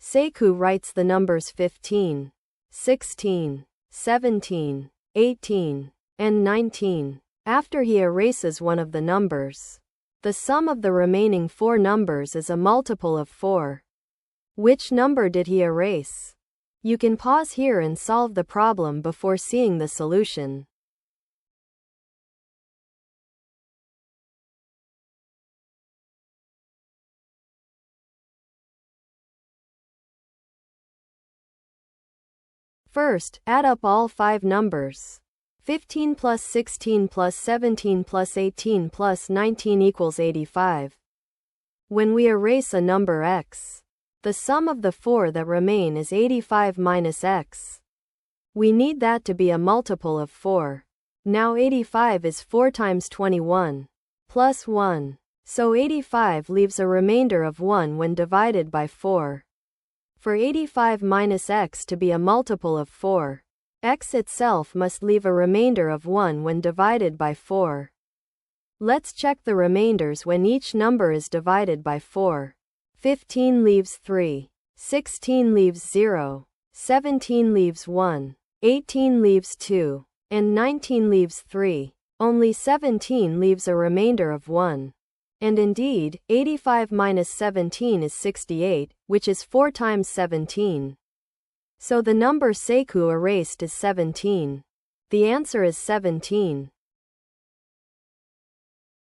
Sekou writes the numbers 15, 16, 17, 18, and 19 after he erases one of the numbers. The sum of the remaining 4 numbers is a multiple of 4. Which number did he erase? You can pause here and solve the problem before seeing the solution. First, add up all 5 numbers. 15 plus 16 plus 17 plus 18 plus 19 equals 85. When we erase a number x, the sum of the 4 that remain is 85 minus x. We need that to be a multiple of 4. Now 85 is 4 times 21 plus 1. So 85 leaves a remainder of 1 when divided by 4. For 85 minus x to be a multiple of 4, x itself must leave a remainder of 1 when divided by 4. Let's check the remainders when each number is divided by 4. 15 leaves 3, 16 leaves 0, 17 leaves 1, 18 leaves 2, and 19 leaves 3. Only 17 leaves a remainder of 1. And indeed, 85 minus 17 is 68, which is 4 times 17. So the number Sekou erased is 17. The answer is 17.